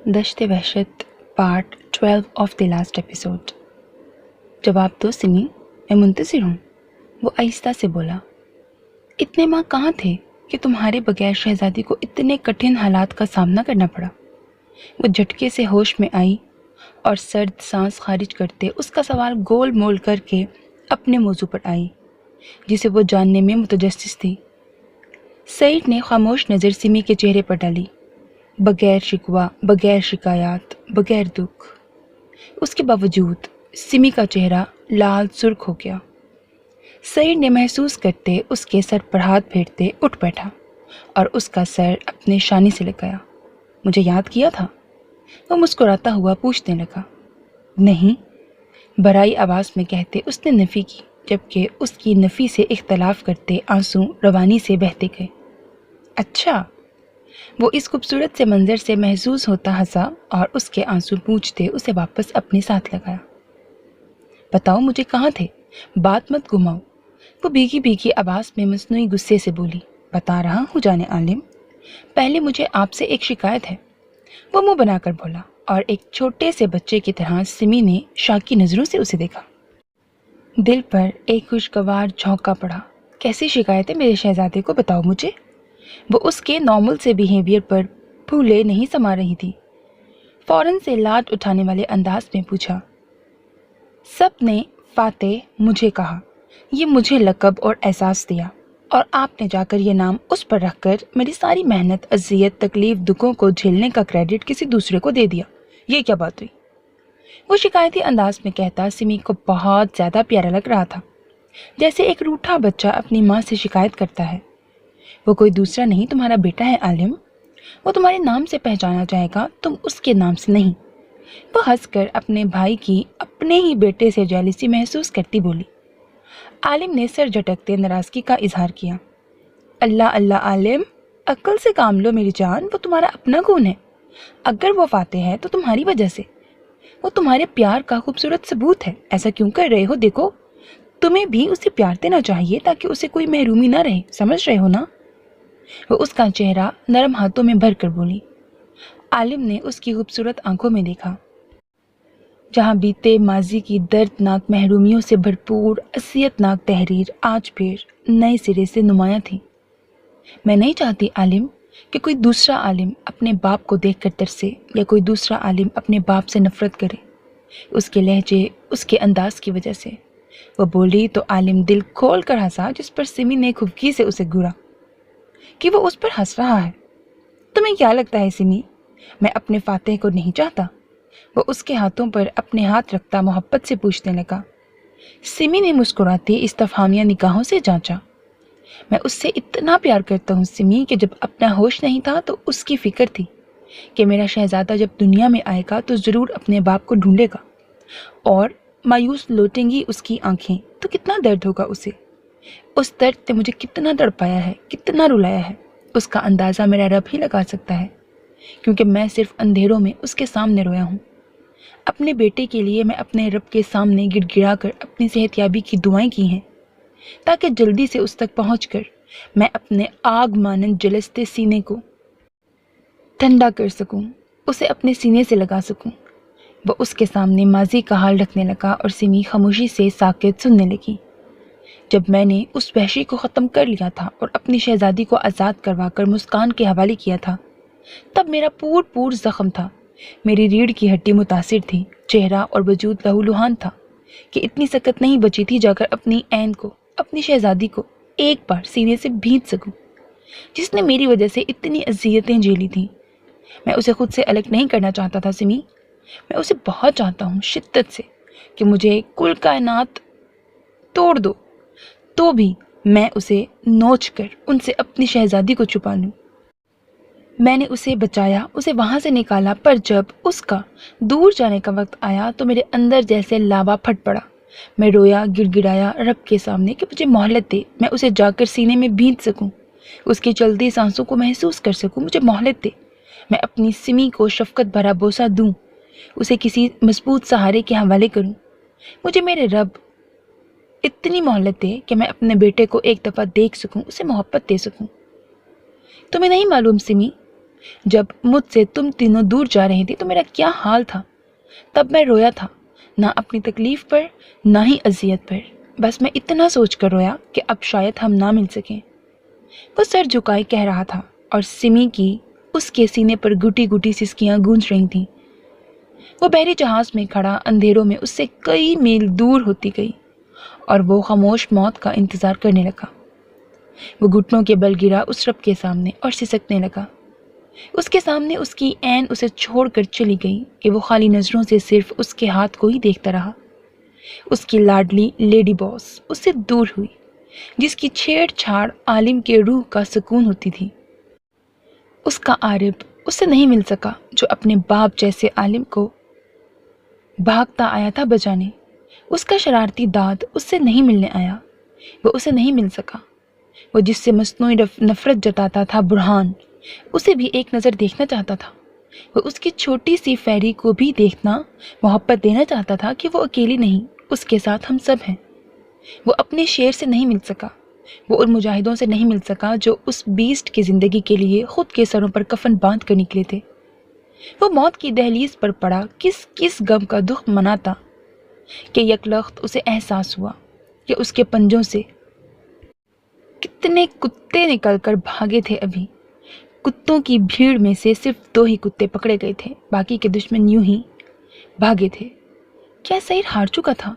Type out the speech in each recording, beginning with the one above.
دشت وحشت part 12 of the last episode. جواب دو سمی، میں منتظر ہوں، وہ آہستہ سے بولا۔ اتنے ماہ کہاں تھے کہ تمہارے بغیر شہزادی کو اتنے کٹھن حالات کا سامنا کرنا پڑا؟ وہ جھٹکے سے ہوش میں آئی اور سرد سانس خارج کرتے اس کا سوال گول مول کر کے اپنے موضوع پر آئی جسے وہ جاننے میں متجسس تھی۔ سعید نے خاموش نظر سمی کے چہرے پر ڈالی، بغیر شکوہ، بغیر شکایات، بغیر دکھ۔ اس کے باوجود سمی کا چہرہ لال سرخ ہو گیا۔ سعید نے محسوس کرتے اس کے سر پر ہاتھ پھیرتے اٹھ بیٹھا اور اس کا سر اپنے شانے سے لگایا۔ مجھے یاد کیا تھا؟ وہ مسکراتا ہوا پوچھنے لگا۔ نہیں، برائی آواز میں کہتے اس نے نفی کی، جبکہ اس کی نفی سے اختلاف کرتے آنسو روانی سے بہتے گئے۔ اچھا، وہ اس خوبصورت سے منظر سے محظوظ ہوتا ہنسا اور اس کے آنسو پوچھتے اسے واپس اپنے ساتھ لگایا۔ بتاؤ مجھے کہاں تھے، بات مت گھماؤ، وہ بھیگی بھیگی آواز میں مصنوعی غصے سے بولی۔ بتا رہا ہوں جانے عالم، پہلے مجھے آپ سے ایک شکایت ہے، وہ منہ بنا کر بولا، اور ایک چھوٹے سے بچے کی طرح سمی نے شاکی نظروں سے اسے دیکھا۔ دل پر ایک خوشگوار جھونکا پڑا۔ کیسی شکایت ہے میرے شہزادے کو، بتاؤ مجھے۔ وہ اس کے نارمل سے بیہیویئر پر پھولے نہیں سما رہی تھی۔ فوراً سے لاٹ اٹھانے والے انداز میں پوچھا۔ سب نے فاتح مجھے کہا، یہ مجھے لقب اور احساس دیا، اور آپ نے جا کر یہ نام اس پر رکھ کر میری ساری محنت، اذیت، تکلیف، دکھوں کو جھیلنے کا کریڈٹ کسی دوسرے کو دے دیا۔ یہ کیا بات ہوئی؟ وہ شکایتی انداز میں کہتا سمی کو بہت زیادہ پیارا لگ رہا تھا، جیسے ایک روٹھا بچہ اپنی ماں سے شکایت کرتا ہے۔ وہ کوئی دوسرا نہیں، تمہارا بیٹا ہے عالم، وہ تمہارے نام سے پہچانا جائے گا، تم اس کے نام سے نہیں۔ وہ ہنس کر اپنے بھائی کی اپنے ہی بیٹے سے جیلسی محسوس کرتی بولی۔ عالم نے سر جھٹکتے ناراضگی کا اظہار کیا۔ اللہ اللہ عالم، عقل سے کام لو میری جان، وہ تمہارا اپنا خون ہے۔ اگر وہ فاتح ہے تو تمہاری وجہ سے، وہ تمہارے پیار کا خوبصورت ثبوت ہے۔ ایسا کیوں کر رہے ہو؟ دیکھو، تمہیں بھی اسے پیار دینا چاہیے تاکہ اسے کوئی محرومی نہ رہے، سمجھ رہے ہو نا؟ وہ اس کا چہرہ نرم ہاتھوں میں بھر کر بولی۔ عالم نے اس کی خوبصورت آنکھوں میں دیکھا، جہاں بیتے ماضی کی دردناک محرومیوں سے بھرپور اذیت ناک تحریر آج پھر نئے سرے سے نمایاں تھی۔ میں نہیں چاہتی عالم کہ کوئی دوسرا عالم اپنے باپ کو دیکھ کر ترسے، یا کوئی دوسرا عالم اپنے باپ سے نفرت کرے، اس کے لہجے، اس کے انداز کی وجہ سے۔ وہ بولی تو عالم دل کھول کر ہنسا، جس پر سمی نے خفگی سے اسے گھورا کہ وہ اس پر ہنس رہا ہے۔ تمہیں کیا لگتا ہے سمی، میں اپنے فاتح کو نہیں چاہتا؟ وہ اس کے ہاتھوں پر اپنے ہاتھ رکھتا محبت سے پوچھنے لگا۔ سمی نے مسکراتی استفہامیہ نگاہوں سے جانچا۔ میں اس سے اتنا پیار کرتا ہوں سمی کہ جب اپنا ہوش نہیں تھا تو اس کی فکر تھی کہ میرا شہزادہ جب دنیا میں آئے گا تو ضرور اپنے باپ کو ڈھونڈے گا، اور مایوس لوٹیں گی اس کی آنکھیں تو کتنا درد ہوگا اسے۔ اس درد نے مجھے کتنا تڑپایا ہے، کتنا رلایا ہے، اس کا اندازہ میرا رب ہی لگا سکتا ہے، کیونکہ میں صرف اندھیروں میں اس کے سامنے رویا ہوں۔ اپنے بیٹے کے لیے میں اپنے رب کے سامنے گڑ گڑا کر اپنی صحت یابی کی دعائیں کی ہیں، تاکہ جلدی سے اس تک پہنچ کر میں اپنے آگ مانند جلستے سینے کو ٹھنڈا کر سکوں، اسے اپنے سینے سے لگا سکوں۔ وہ اس کے سامنے ماضی کا حال رکھنے لگا اور سمی خاموشی سے ساکت سننے لگی۔ جب میں نے اس وحشی کو ختم کر لیا تھا اور اپنی شہزادی کو آزاد کروا کر مسکان کے حوالے کیا تھا، تب میرا پور زخم تھا، میری ریڑھ کی ہڈی متاثر تھی، چہرہ اور وجود لہو لہان تھا کہ اتنی سکت نہیں بچی تھی جا کر اپنی عین کو، اپنی شہزادی کو ایک بار سینے سے بھینچ سکوں، جس نے میری وجہ سے اتنی اذیتیں جھیلی تھیں۔ میں اسے خود سے الگ نہیں کرنا چاہتا تھا سمی، میں اسے بہت چاہتا ہوں، شدت سے، کہ مجھے کل کائنات توڑ دو تو بھی میں اسے نوچ کر ان سے اپنی شہزادی کو چھپا لوں۔ میں نے اسے بچایا، اسے وہاں سے نکالا، پر جب اس کا دور جانے کا وقت آیا تو میرے اندر جیسے لاوا پھٹ پڑا۔ میں رویا، گڑ گڑایا رب کے سامنے کہ مجھے مہلت دے، میں اسے جا کر سینے میں بھینچ سکوں، اس کی چلتی سانسوں کو محسوس کر سکوں، مجھے مہلت دے، میں اپنی سمی کو شفقت بھرا بوسہ دوں، اسے کسی مضبوط سہارے کے حوالے کروں۔ مجھے میرے رب اتنی مہلت دے کہ میں اپنے بیٹے کو ایک دفعہ دیکھ سکوں، اسے محبت دے سکوں۔ تمہیں نہیں معلوم سمی، جب مجھ سے تم تینوں دور جا رہے تھے تو میرا کیا حال تھا. تب میں رویا تھا، نہ اپنی تکلیف پر نہ ہی اذیت پر. بس میں اتنا سوچ کر رویا کہ اب شاید ہم نہ مل سکیں. وہ سر جھکائے کہہ رہا تھا اور سمی کی اس کے سینے پر گھٹی گھٹی سسکیاں گونج رہی تھیں. وہ بحری جہاز میں کھڑا اندھیروں میں اس سے کئی میل دور ہوتی گئی اور وہ خاموش موت کا انتظار کرنے لگا. وہ گھٹنوں کے بل گرا اس رب کے سامنے اور سسکنے لگا. اس کے سامنے اس کی عین اسے چھوڑ کر چلی گئی کہ وہ خالی نظروں سے صرف اس کے ہاتھ کو ہی دیکھتا رہا. اس کی لاڈلی لیڈی باس اس سے دور ہوئی، جس کی چھیڑ چھاڑ عالم کے روح کا سکون ہوتی تھی. اس کا عارب اس سے نہیں مل سکا جو اپنے باپ جیسے عالم کو بھاگتا آیا تھا بچانے. اس کا شرارتی داد اس سے نہیں ملنے آیا، وہ اسے نہیں مل سکا. وہ جس سے مصنوعی نفرت جتاتا تھا برہان، اسے بھی ایک نظر دیکھنا چاہتا تھا. وہ اس کی چھوٹی سی فیری کو بھی دیکھنا، محبت دینا چاہتا تھا کہ وہ اکیلی نہیں، اس کے ساتھ ہم سب ہیں. وہ اپنے شیر سے نہیں مل سکا، وہ ان مجاہدوں سے نہیں مل سکا جو اس بیسٹ کی زندگی کے لیے خود کے سروں پر کفن باندھ کر نکلے تھے. وہ موت کی دہلیز پر پڑا کس غم کا دکھ مناتا کہ یکلخت اسے احساس ہوا کہ اس کے پنجوں سے کتنے کتے نکل کر بھاگے تھے. ابھی کتوں کی بھیڑ میں سے صرف 2 ہی کتے پکڑے گئے تھے، باقی کے دشمن یوں ہی بھاگے تھے. کیا سعید ہار چکا تھا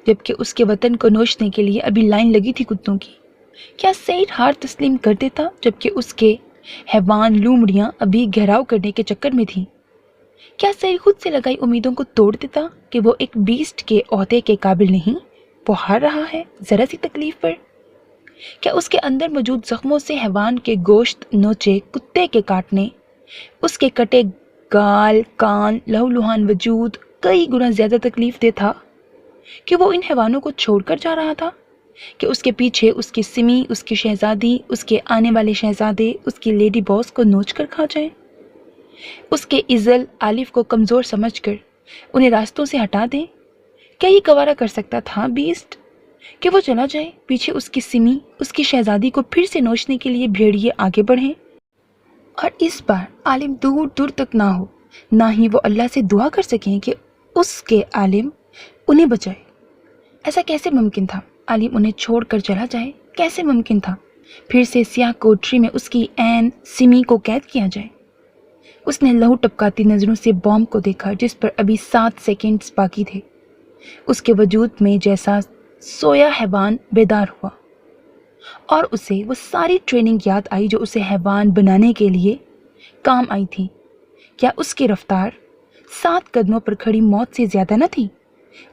جبکہ اس کے وطن کو نوچنے کے لیے ابھی لائن لگی تھی کتوں کی؟ کیا سعید ہار تسلیم کر دیتا جبکہ اس کے حیوان لومڑیاں ابھی گھیراؤ کرنے کے چکر میں تھیں؟ کیا سعید خود سے لگائی امیدوں کو توڑ دیتا کہ وہ ایک بیسٹ کے عہدے کے قابل نہیں، وہ ہار رہا ہے ذرا سی تکلیف پر؟ کیا اس کے اندر موجود زخموں سے حیوان کے گوشت نوچے کتے کے کاٹنے، اس کے کٹے گال، کان، لہو لہان وجود کئی گنا زیادہ تکلیف دہ تھا کہ وہ ان حیوانوں کو چھوڑ کر جا رہا تھا کہ اس کے پیچھے اس کی سمی، اس کی شہزادی، اس کے آنے والے شہزادے، اس کی لیڈی باس کو نوچ کر کھا جائیں؟ اس کے عزل آلف کو کمزور سمجھ کر انہیں راستوں سے ہٹا دیں؟ کیا یہ گوارا کر سکتا تھا بیسٹ کہ وہ چلا جائے، پیچھے اس کی سمی، اس کی شہزادی کو پھر سے نوچنے کے لیے بھیڑیے آگے بڑھیں؟ اور اس بار عالم دور دور تک نہ ہو، نہ ہی وہ اللہ سے دعا کر سکیں کہ اس کے عالم انہیں بچائے. ایسا کیسے ممکن تھا؟ عالم انہیں چھوڑ کر چلا جائے، کیسے ممکن تھا پھر سے سیاہ کوٹری میں اس کی عین سمی کو قید کیا جائے؟ اس نے لہو ٹپکاتی نظروں سے بومب کو دیکھا جس پر ابھی 7 سیکنڈز باقی تھے. اس کے وجود میں جیسا سویا حیوان بیدار ہوا اور اسے وہ ساری ٹریننگ یاد آئی جو اسے حیوان بنانے کے لیے کام آئی تھی. کیا اس کی رفتار 7 قدموں پر کھڑی موت سے زیادہ نہ تھی؟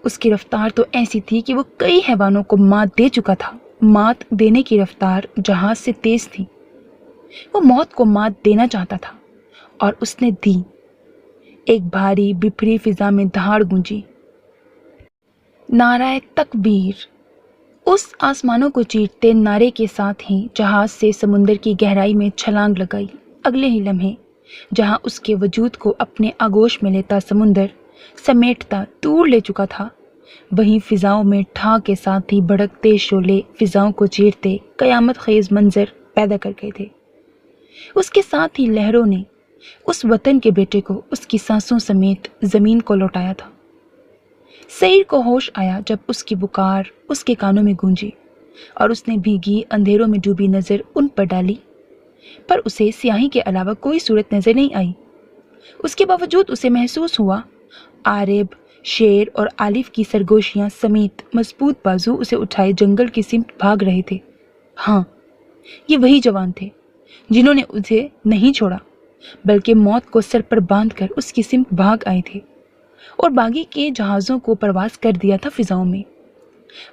اس کی رفتار تو ایسی تھی کہ وہ کئی حیوانوں کو مات دے چکا تھا. مات دینے کی رفتار جہاز سے تیز تھی. وہ موت کو مات دینا چاہتا تھا اور اس نے دی. ایک بھاری بپھری فضا میں دھاڑ گونجی، نعرہ تکبیر. اس آسمانوں کو چیرتے نعرے کے ساتھ ہی جہاز سے سمندر کی گہرائی میں چھلانگ لگائی. اگلے ہی لمحے جہاں اس کے وجود کو اپنے آغوش میں لیتا سمندر سمیٹتا دور لے چکا تھا، وہیں فضاؤں میں ٹھا کے ساتھ ہی بھڑکتے شعلے فضاؤں کو چیرتے قیامت خیز منظر پیدا کر گئے تھے. اس کے ساتھ ہی لہروں نے اس وطن کے بیٹے کو اس کی سانسوں سمیت زمین کو لوٹایا تھا. سعید کو ہوش آیا جب اس کی پکار اس کے کانوں میں گونجی اور اس نے بھیگی اندھیروں میں ڈوبی نظر ان پر ڈالی، پر اسے سیاہی کے علاوہ کوئی صورت نظر نہیں آئی. اس کے باوجود اسے محسوس ہوا عارب، شیر اور آلف کی سرگوشیاں سمیت مضبوط بازو اسے اٹھائے جنگل کی سمت بھاگ رہے تھے. ہاں، یہ وہی جوان تھے جنہوں نے اسے نہیں چھوڑا بلکہ موت کو سر پر باندھ کر اس کی سمت بھاگ آئے تھے اور باغی کے جہازوں کو پرواز کر دیا تھا فضاؤں میں.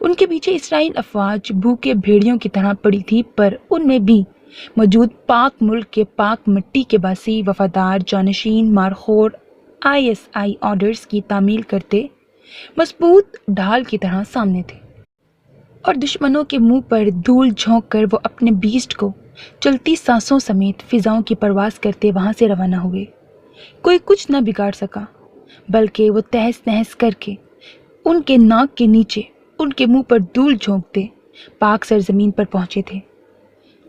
ان کے پیچھے اسرائیل افواج بھوکے بھیڑیوں کی طرح پڑی تھی، پر ان میں بھی موجود پاک ملک کے پاک مٹی کے باسی وفادار جانشین مارخور ISI آرڈرز کی تعمیل کرتے مضبوط ڈھال کی طرح سامنے تھے. اور دشمنوں کے منہ پر دھول جھونک کر وہ اپنے بیسٹ کو چلتی سانسوں سمیت فضاؤں کی پرواز کرتے وہاں سے روانہ ہوئے. کوئی کچھ نہ بگاڑ سکا بلکہ وہ تہس نہس کر کے ان کے ناک کے نیچے ان کے منہ پر دھول جھونکتے پاک سرزمین پر پہنچے تھے.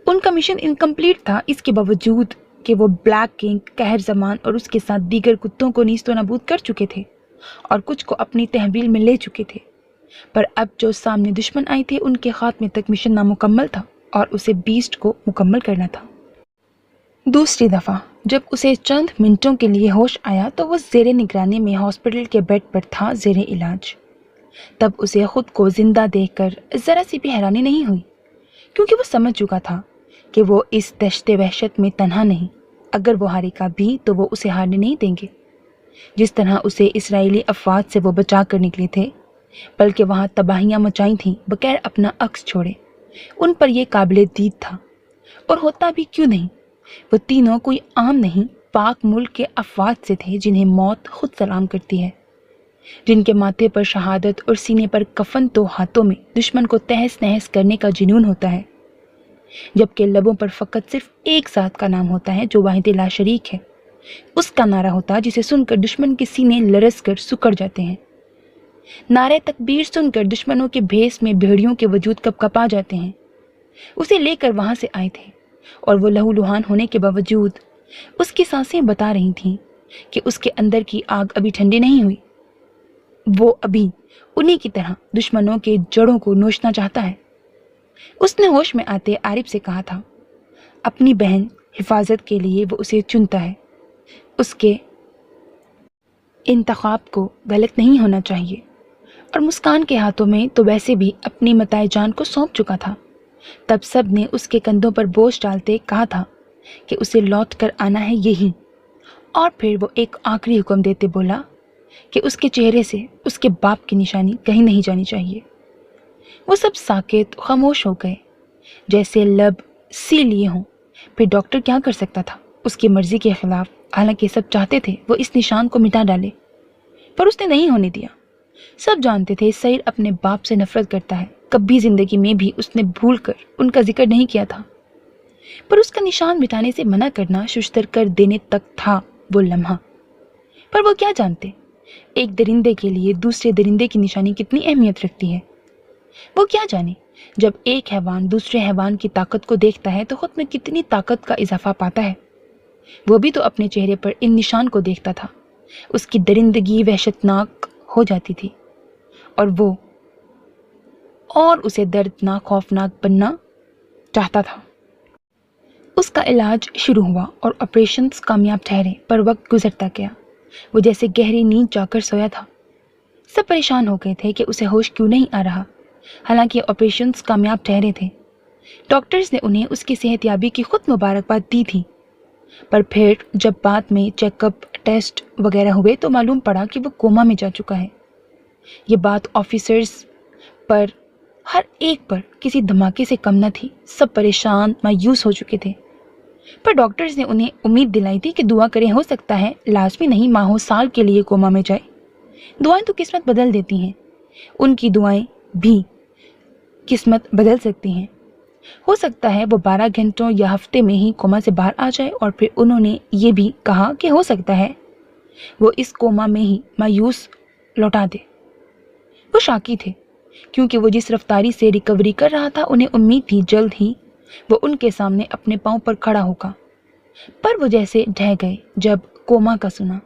ان کا مشن انکمپلیٹ تھا، اس کے باوجود کہ وہ بلیک کنگ قہر زمان اور اس کے ساتھ دیگر کتوں کو نیست و نابود کر چکے تھے اور کچھ کو اپنی تحویل میں لے چکے تھے، پر اب جو سامنے دشمن آئے تھے ان کے خاتمے تک مشن نامکمل تھا اور اسے بیسٹ کو مکمل کرنا تھا۔ دوسری دفعہ جب اسے چند منٹوں کے لیے ہوش آیا تو وہ زیر نگرانی میں ہاسپٹل کے بیڈ پر تھا، زیر علاج۔ تب اسے خود کو زندہ دیکھ کر ذرا سی بھی حیرانی نہیں ہوئی، کیونکہ وہ سمجھ چکا تھا کہ وہ اس دشت وحشت میں تنہا نہیں۔ اگر وہ ہارے گا بھی تو وہ اسے ہارنے نہیں دیں گے۔ جس طرح اسے اسرائیلی افواج سے وہ بچا کر نکلے تھے، بلکہ وہاں تباہیاں مچائی تھیں بغیر اپنا عکس چھوڑے، ان پر یہ قابل دید تھا۔ اور ہوتا بھی کیوں نہیں، وہ تینوں کوئی عام نہیں، پاک ملک کے افواج سے تھے جنہیں موت خود سلام کرتی ہے، جن کے ماتھے پر شہادت اور سینے پر کفن تو ہاتھوں میں دشمن کو تہس نہس کرنے کا جنون ہوتا ہے، جبکہ لبوں پر فقط صرف ایک ذات کا نام ہوتا ہے جو واحد لا شریک ہے، اس کا نعرہ ہوتا جسے سن کر دشمن کے سینے لرز کر سکڑ جاتے ہیں، نعرہ تکبیر سن کر دشمنوں کے بھیس میں بھیڑیوں کے وجود کپ کپا جاتے ہیں۔ اسے لے کر وہاں سے آئے تھے اور وہ لہو لہان ہونے کے باوجود اس کی سانسیں بتا رہی تھیں کہ اس کے اندر کی آگ ابھی ٹھنڈی نہیں ہوئی، وہ ابھی انہی کی طرح دشمنوں کے جڑوں کو نوچنا چاہتا ہے۔ اس نے ہوش میں آتے عارف سے کہا تھا، اپنی بہن حفاظت کے لیے وہ اسے چنتا ہے، اس کے انتخاب کو غلط نہیں ہونا چاہیے، اور مسکان کے ہاتھوں میں تو ویسے بھی اپنی متاع جان کو سونپ چکا تھا۔ تب سب نے اس کے کندھوں پر بوجھ ڈالتے کہا تھا کہ اسے لوٹ کر آنا ہے یہی، اور پھر وہ ایک آخری حکم دیتے بولا کہ اس کے چہرے سے اس کے باپ کی نشانی کہیں نہیں جانی چاہیے۔ وہ سب ساکت خاموش ہو گئے، جیسے لب سی لیے ہوں۔ پھر ڈاکٹر کیا کر سکتا تھا اس کی مرضی کے خلاف؟ حالانکہ سب چاہتے تھے وہ اس نشان کو مٹا ڈالے، پر اس نے نہیں ہونے دیا۔ سب جانتے تھے سعید اپنے باپ سے نفرت کرتا ہے، کبھی زندگی میں بھی اس نے بھول کر ان کا ذکر نہیں کیا تھا، پر اس کا نشان مٹانے سے منع کرنا ششتر کر دینے تک تھا وہ لمحہ۔ پر وہ کیا جانتے ایک درندے کے لیے دوسرے درندے کی نشانی کتنی اہمیت رکھتی ہے؟ وہ کیا جانے جب ایک حیوان دوسرے حیوان کی طاقت کو دیکھتا ہے تو خود میں کتنی طاقت کا اضافہ پاتا ہے۔ وہ بھی تو اپنے چہرے پر ان نشان کو دیکھتا تھا، اس کی درندگی وحشتناک ہو جاتی تھی، اور اسے دردناک خوفناک بننا چاہتا تھا۔ اس کا علاج شروع ہوا اور آپریشنز کامیاب ٹھہرے، پر وقت گزرتا گیا، وہ جیسے گہری نیند جا کر سویا تھا۔ سب پریشان ہو گئے تھے کہ اسے ہوش کیوں نہیں آ رہا، حالانکہ آپریشنز کامیاب ٹھہرے تھے۔ ڈاکٹرز نے انہیں اس کی صحت یابی کی خود مبارکباد دی تھی، پر پھر جب بعد میں چیک اپ ٹیسٹ وغیرہ ہوئے تو معلوم پڑا کہ وہ کوما میں جا چکا ہے۔ یہ بات آفیسرز پر ہر ایک پر کسی دھماکے سے کم نہ تھی، سب پریشان مایوس ہو چکے تھے، پر ڈاکٹرز نے انہیں امید دلائی تھی کہ دعا کریں، ہو سکتا ہے لازمی نہیں ماہوں سال کے لیے کوما میں جائے، دعائیں تو قسمت بدل دیتی ہیں، ان کی دعائیں بھی قسمت بدل سکتی ہیں۔ ہو سکتا ہے وہ 12 گھنٹوں یا ہفتے میں ہی کوما سے باہر آ جائے، اور پھر انہوں نے یہ بھی کہا کہ ہو سکتا ہے وہ اس کوما میں ہی مایوس لوٹا دے۔ وہ شاکی تھے، کیونکہ وہ جس رفتاری سے ریکوری کر رہا تھا انہیں امید تھی جلد ہی وہ ان کے سامنے اپنے پاؤں پر کھڑا ہوگا، پر وہ جیسے ڈھہ گئے جب کوما کا سنا۔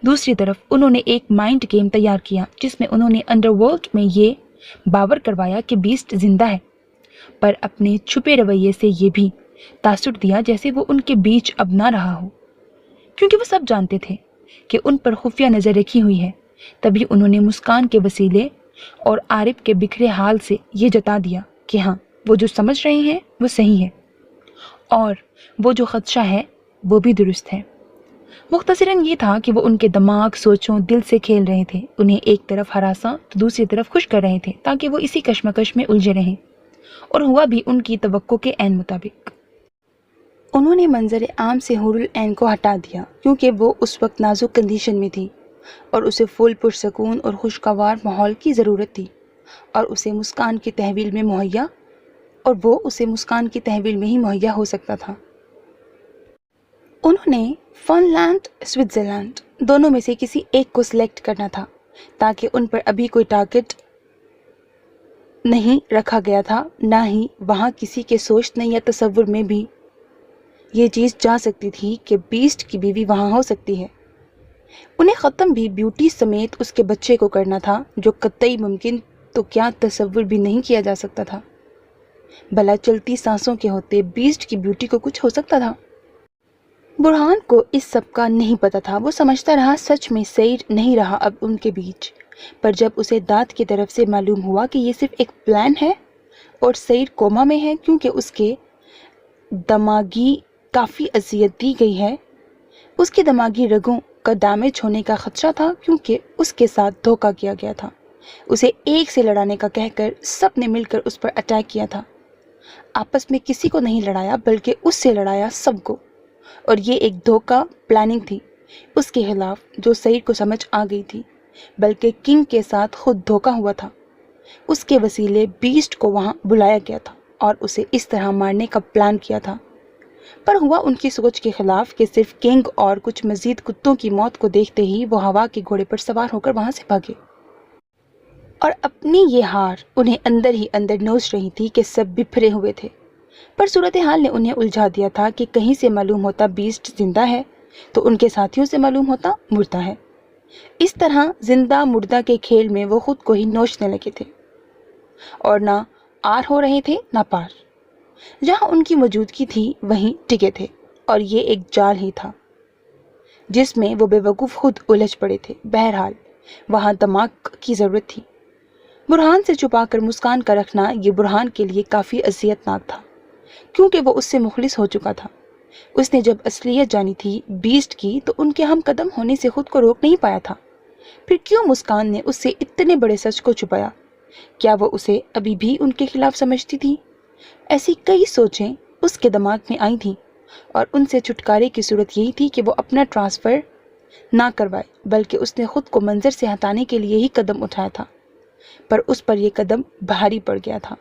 دوسری طرف انہوں نے ایک مائنڈ گیم تیار کیا جس میں انہوں نے انڈر ورلڈ میں یہ باور کروایا کہ بیسٹ زندہ ہے، پر اپنے چھپے رویے سے یہ بھی تاثر دیا جیسے وہ ان کے بیچ اب نہ رہا ہو، کیونکہ وہ سب جانتے تھے کہ ان پر خفیہ نظر رکھی ہوئی ہے۔ تبھی انہوں نے مسکان کے وسیلے اور عارف کے بکھرے حال سے یہ جتا دیا کہ ہاں، وہ جو سمجھ رہے ہیں وہ صحیح ہے، اور وہ جو خدشہ ہے وہ بھی درست ہے۔ مختصراً یہ تھا کہ وہ ان کے دماغ، سوچوں، دل سے کھیل رہے تھے، انہیں ایک طرف ہراساں تو دوسری طرف خوش کر رہے تھے تاکہ وہ اسی کشمکش میں الجھے رہیں، اور ہوا بھی ان کی توقع کے عین مطابق۔ انہوں نے منظر عام سے حور العین کو ہٹا دیا کیونکہ وہ اس وقت نازک کنڈیشن میں تھی اور اسے فل پرسکون اور خوشگوار ماحول کی ضرورت تھی، اور وہ اسے مسکان کی تحویل میں ہی مہیا ہو سکتا تھا۔ انہوں نے فن لینڈ، سوئٹزرلینڈ دونوں میں سے کسی ایک کو سلیکٹ کرنا تھا تاکہ ان پر ابھی کوئی ٹارگٹ نہیں رکھا گیا تھا، نہ ہی وہاں کسی کے سوچنے یا تصور میں بھی یہ چیز جا سکتی تھی کہ بیسٹ کی بیوی وہاں ہو سکتی ہے۔ انہیں ختم بھی بیوٹی سمیت اس کے بچے کو کرنا تھا، جو قطعی ممکن تو کیا تصور بھی نہیں کیا جا سکتا تھا۔ بھلا چلتی سانسوں کے ہوتے بیسٹ کی بیوٹی کو کچھ ہو سکتا تھا؟ برہان کو اس سب کا نہیں پتا تھا۔ وہ سمجھتا رہا سچ میں سعید نہیں رہا اب ان کے بیچ، پر جب اسے داد کی طرف سے معلوم ہوا کہ یہ صرف ایک پلان ہے اور سعید کوما میں ہے کیونکہ اس کے دماغی کافی اذیت دی گئی ہے، اس کے دماغی رگوں کا ڈیمیج ہونے کا خدشہ تھا کیونکہ اس کے ساتھ دھوکہ کیا گیا تھا، اسے ایک سے لڑانے کا کہہ کر سب نے مل کر اس پر اٹیک کیا تھا۔ آپس میں کسی کو نہیں لڑایا بلکہ اس سے لڑایا سب کو، اور یہ ایک دھوکہ پلاننگ تھی اس کے خلاف جو سعید کو سمجھ آ گئی تھی، بلکہ کنگ کے ساتھ خود دھوکہ ہوا تھا۔ اس کے وسیلے بیسٹ کو وہاں بلایا گیا تھا اور اسے اس طرح مارنے کا پلان کیا تھا، پر ہوا ان کی سوچ کے خلاف کہ صرف کنگ اور کچھ مزید کتوں کی موت کو دیکھتے ہی وہ ہوا کے گھوڑے پر سوار ہو کر وہاں سے بھاگے، اور اپنی یہ ہار انہیں اندر ہی اندر نوچ رہی تھی کہ سب بکھرے ہوئے تھے۔ پر صورتحال نے انہیں الجھا دیا تھا کہ کہیں سے معلوم ہوتا بیسٹ زندہ ہے تو ان کے ساتھیوں سے معلوم ہوتا مردہ ہے۔ اس طرح زندہ مردہ کے کھیل میں وہ خود کو ہی نوچنے لگے تھے، اور نہ آر ہو رہے تھے نہ پار۔ جہاں ان کی موجودگی تھی وہیں ٹکے تھے، اور یہ ایک جال ہی تھا جس میں وہ بے وقوف خود الجھ پڑے تھے۔ بہرحال وہاں دماغ کی ضرورت تھی۔ برہان سے چھپا کر مسکان کا رکھنا یہ برہان کے لیے کافی اذیت ناک تھا کیونکہ وہ اس سے مخلص ہو چکا تھا۔ اس نے جب اصلیت جانی تھی بیسٹ کی تو ان کے ہم قدم ہونے سے خود کو روک نہیں پایا تھا۔ پھر کیوں مسکان نے اس سے اتنے بڑے سچ کو چھپایا؟ کیا وہ اسے ابھی بھی ان کے خلاف سمجھتی تھی؟ ایسی کئی سوچیں اس کے دماغ میں آئی تھیں، اور ان سے چھٹکارے کی صورت یہی تھی کہ وہ اپنا ٹرانسفر نہ کروائے، بلکہ اس نے خود کو منظر سے ہٹانے کے لیے ہی قدم اٹھایا تھا۔ پر اس پر یہ قدم بھاری پڑ گیا تھا۔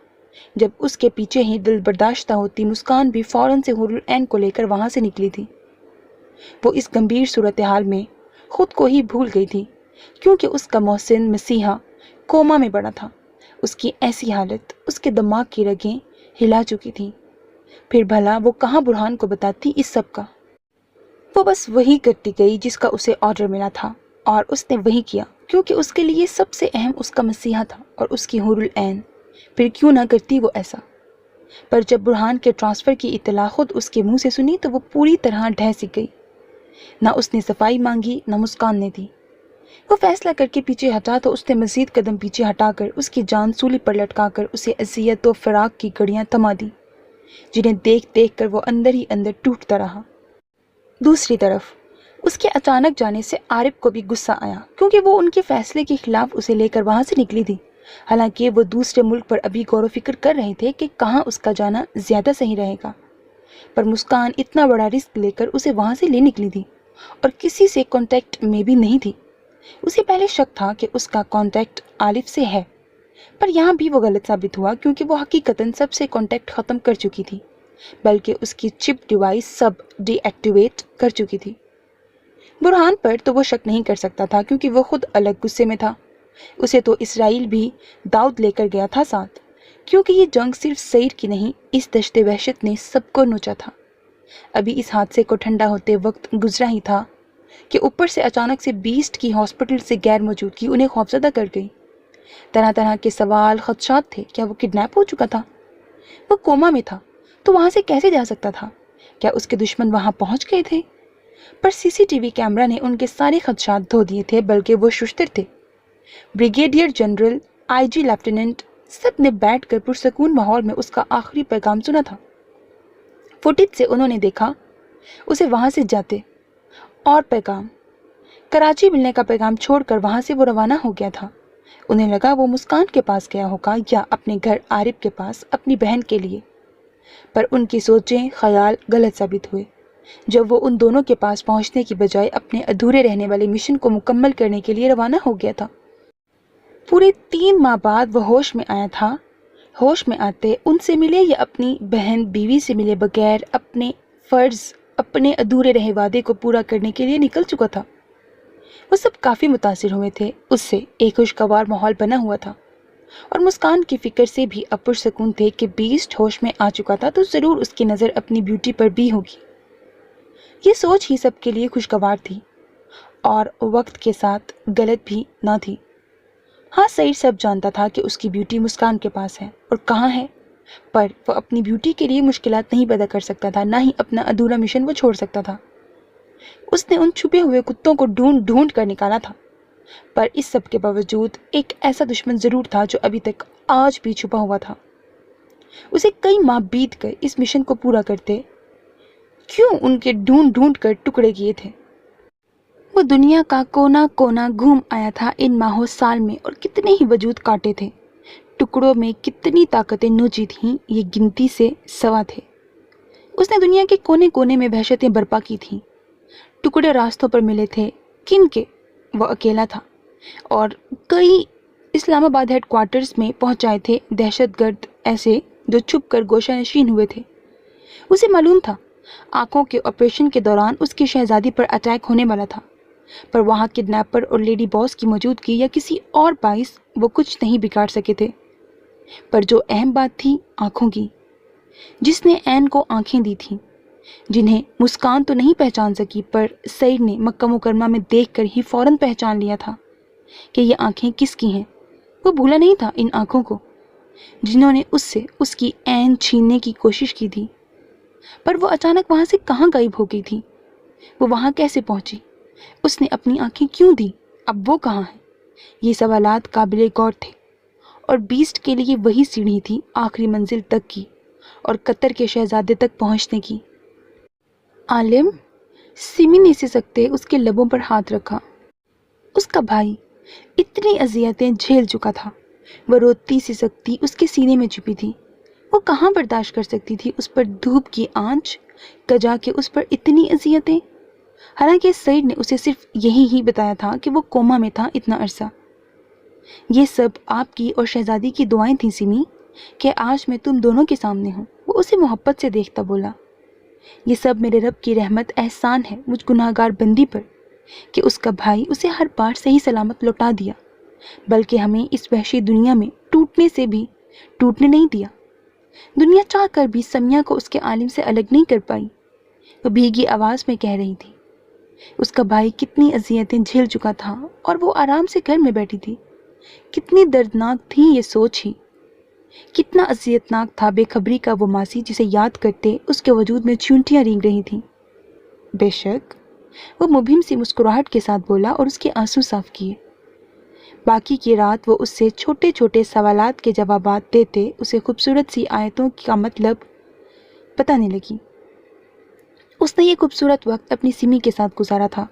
جب اس کے پیچھے ہی دل برداشتہ ہوتی مسکان بھی فوراً سے حور العین کو لے کر وہاں سے نکلی تھی۔ وہ اس گمبھیر صورتحال میں خود کو ہی بھول گئی تھی کیونکہ اس کا محسن مسیحا کوما میں پڑا تھا۔ اس کی ایسی حالت اس کے دماغ کی رگیں ہلا چکی تھی۔ پھر بھلا وہ کہاں برہان کو بتاتی اس سب کا؟ وہ بس وہی کرتی گئی جس کا اسے آرڈر ملا تھا، اور اس نے وہی کیا کیونکہ اس کے لیے سب سے اہم اس کا مسیحا تھا اور اس کی حور العین۔ پھر کیوں نہ کرتی وہ ایسا؟ پر جب برہان کے ٹرانسفر کی اطلاع خود اس کے منہ سے سنی تو وہ پوری طرح ڈھہ سی گئی۔ نہ اس نے صفائی مانگی نہ مسکان نے دی۔ وہ فیصلہ کر کے پیچھے ہٹا تو اس نے مزید قدم پیچھے ہٹا کر اس کی جان سولی پر لٹکا کر اسے اذیت و فراق کی گھڑیاں تھما دی، جنہیں دیکھ دیکھ کر وہ اندر ہی اندر ٹوٹتا رہا۔ دوسری طرف اس کے اچانک جانے سے عارف کو بھی غصہ آیا کیونکہ وہ ان کے فیصلے کے خلاف اسے لے کر وہاں سے نکلی تھی۔ حالانکہ وہ دوسرے ملک پر ابھی غور و فکر کر رہے تھے کہ کہاں اس کا جانا زیادہ صحیح رہے گا، پر مسکان اتنا بڑا رسک لے کر اسے وہاں سے لے نکلی تھی اور کسی سے کانٹیکٹ میں بھی نہیں تھی۔ اسے پہلے شک تھا کہ اس کا کانٹیکٹ عارف سے ہے، پر یہاں بھی وہ غلط ثابت ہوا کیونکہ وہ حقیقتاً سب سے کانٹیکٹ ختم کر چکی تھی، بلکہ اس کی چپ ڈیوائس سب ڈی ایکٹیویٹ کر چکی تھی۔ برہان پر تو وہ شک نہیں کر سکتا تھا کیونکہ وہ خود الگ غصے میں تھا۔ اسے تو اسرائیل بھی داؤد لے کر گیا تھا ساتھ، کیونکہ یہ جنگ صرف سعید کی نہیں، اس دشت وحشت نے سب کو نوچا تھا۔ ابھی اس حادثے کو ٹھنڈا ہوتے وقت گزرا ہی تھا کہ اوپر سے اچانک سے بیسٹ کی ہاسپٹل سے غیر موجودگی انہیں خوفزدہ کر گئی۔ طرح طرح کے سوال خدشات تھے۔ کیا وہ کڈنیپ ہو چکا تھا؟ وہ کوما میں تھا تو وہاں سے کیسے جا سکتا تھا؟ کیا اس کے دشمن وہاں پہنچ گئے تھے؟ پر سی سی ٹی وی کیمرہ نے ان کے سارے خدشات دھو دیے تھے، بلکہ وہ ششتر تھے۔ بریگیڈیئر جنرل، آئی جی لیفٹیننٹ، سب نے بیٹھ کر پرسکون ماحول میں اس کا آخری پیغام سنا تھا۔ فوٹیج سے انہوں نے دیکھا اسے وہاں سے جاتے، اور پیغام کراچی ملنے کا پیغام چھوڑ کر وہاں سے وہ روانہ ہو گیا تھا۔ انہیں لگا وہ مسکان کے پاس گیا ہوگا یا اپنے گھر عارف کے پاس اپنی بہن کے لیے، پر ان کی سوچیں خیال غلط ثابت ہوئے جب وہ ان دونوں کے پاس پہنچنے کی بجائے اپنے ادھورے رہنے والے مشن کو مکمل کرنے کے لیے روانہ ہو گیا تھا۔ پورے 3 ماہ بعد وہ ہوش میں آیا تھا۔ ہوش میں آتے ان سے ملے یا اپنی بہن بیوی سے ملے بغیر اپنے فرض، اپنے ادھورے رہے وعدے کو پورا کرنے کے لیے نکل چکا تھا۔ وہ سب کافی متاثر ہوئے تھے اس سے، ایک خوشگوار ماحول بنا ہوا تھا، اور مسکان کی فکر سے بھی اب پرسکون تھے کہ بیسٹ ہوش میں آ چکا تھا تو ضرور اس کی نظر اپنی بیوٹی پر بھی ہوگی۔ یہ سوچ ہی سب کے لیے خوشگوار تھی اور وقت کے ساتھ غلط بھی نہ تھی۔ ہاں، سعید سب جانتا تھا کہ اس کی بیوٹی مسکان کے پاس ہے اور کہاں ہے، پر وہ اپنی بیوٹی کے لیے مشکلات نہیں پیدا کر سکتا تھا، نہ ہی اپنا ادھورا مشن وہ چھوڑ سکتا تھا۔ اس نے ان چھپے ہوئے کتوں کو ڈھونڈ ڈھونڈ کر نکالا تھا، پر اس سب کے باوجود ایک ایسا دشمن ضرور تھا جو ابھی تک آج بھی چھپا ہوا تھا۔ اسے کئی ماہ بیت کر اس مشن کو پورا کرتے کیوں ان کے ڈھونڈ ڈھونڈ کر ٹکڑے کیے تھے۔ وہ دنیا کا کونا کونا گھوم آیا تھا ان ماہوں سال میں، اور کتنے ہی وجود کاٹے تھے، ٹکڑوں میں کتنی طاقتیں نوچی تھیں، یہ گنتی سے سوا تھے۔ اس نے دنیا کے کونے کونے میں وحشتیں برپا کی تھیں، ٹکڑے راستوں پر ملے تھے، کن کے وہ اکیلا تھا، اور کئی اسلام آباد ہیڈ کوارٹرز میں پہنچائے تھے دہشت گرد ایسے جو چھپ کر گوشہ نشین ہوئے تھے۔ اسے معلوم تھا آنکھوں کے آپریشن کے دوران اس کی شہزادی پر اٹیک ہونے والا تھا، پر وہاں کڈنیپر اور لیڈی باس کی موجودگی یا کسی اور باعث وہ کچھ نہیں بگاڑ سکے تھے۔ پر جو اہم بات تھی آنکھوں کی، جس نے عین کو آنکھیں دی تھیں، جنہیں مسکان تو نہیں پہچان سکی، پر سعید نے مکہ مکرمہ میں دیکھ کر ہی فوراً پہچان لیا تھا کہ یہ آنکھیں کس کی ہیں۔ وہ بھولا نہیں تھا ان آنکھوں کو، جنہوں نے اس سے اس کی عین چھیننے کی کوشش کی تھی۔ پر وہ اچانک وہاں سے کہاں غائب ہو گئی تھی؟ وہ وہاں کیسے پہنچی؟ اس نے اپنی آنکھیں کیوں دی؟ اب وہ کہاں ہے؟ یہ سوالات قابل غور تھے، اور بیسٹ کے لیے وہی سیڑھی تھی آخری منزل تک کی اور قطر کے شہزادے تک پہنچنے کی۔ عالم، سمی نے سسکتے اس کے لبوں پر ہاتھ رکھا۔ اس کا بھائی اتنی اذیتیں جھیل چکا تھا، وہ روتی سسکتی اس کے سینے میں چھپی تھی۔ وہ کہاں برداشت کر سکتی تھی اس پر دھوپ کی آنچ، کجا کے اس پر اتنی اذیتیں؟ حالانکہ سعید نے اسے صرف یہی ہی بتایا تھا کہ وہ کوما میں تھا اتنا عرصہ۔ یہ سب آپ کی اور شہزادی کی دعائیں تھیں سمی، کہ آج میں تم دونوں کے سامنے ہوں، وہ اسے محبت سے دیکھتا بولا۔ یہ سب میرے رب کی رحمت احسان ہے مجھ گناہگار بندی پر، کہ اس کا بھائی اسے ہر بار صحیح سلامت لوٹا دیا، بلکہ ہمیں اس وحشی دنیا میں ٹوٹنے سے بھی ٹوٹنے نہیں دیا۔ دنیا چاہ کر بھی سمیہ کو اس کے عالم سے الگ نہیں کر پائی، وہ بھیگی آواز میں کہہ رہی تھی۔ اس کا بھائی کتنی اذیتیں جھیل چکا تھا اور وہ آرام سے گھر میں بیٹھی تھی۔ کتنی دردناک تھی یہ سوچ ہی، کتنا اذیتناک تھا بے خبری کا وہ ماسی جسے یاد کرتے اس کے وجود میں چونٹیاں رینگ رہی تھیں۔ بے شک، وہ مبہم سی مسکراہٹ کے ساتھ بولا اور اس کے آنسو صاف کیے۔ باقی کی رات وہ اس سے چھوٹے چھوٹے سوالات کے جوابات دیتے اسے خوبصورت سی آیتوں کا مطلب بتانے لگی۔ اس نے یہ خوبصورت وقت اپنی سمی کے ساتھ گزارا تھا،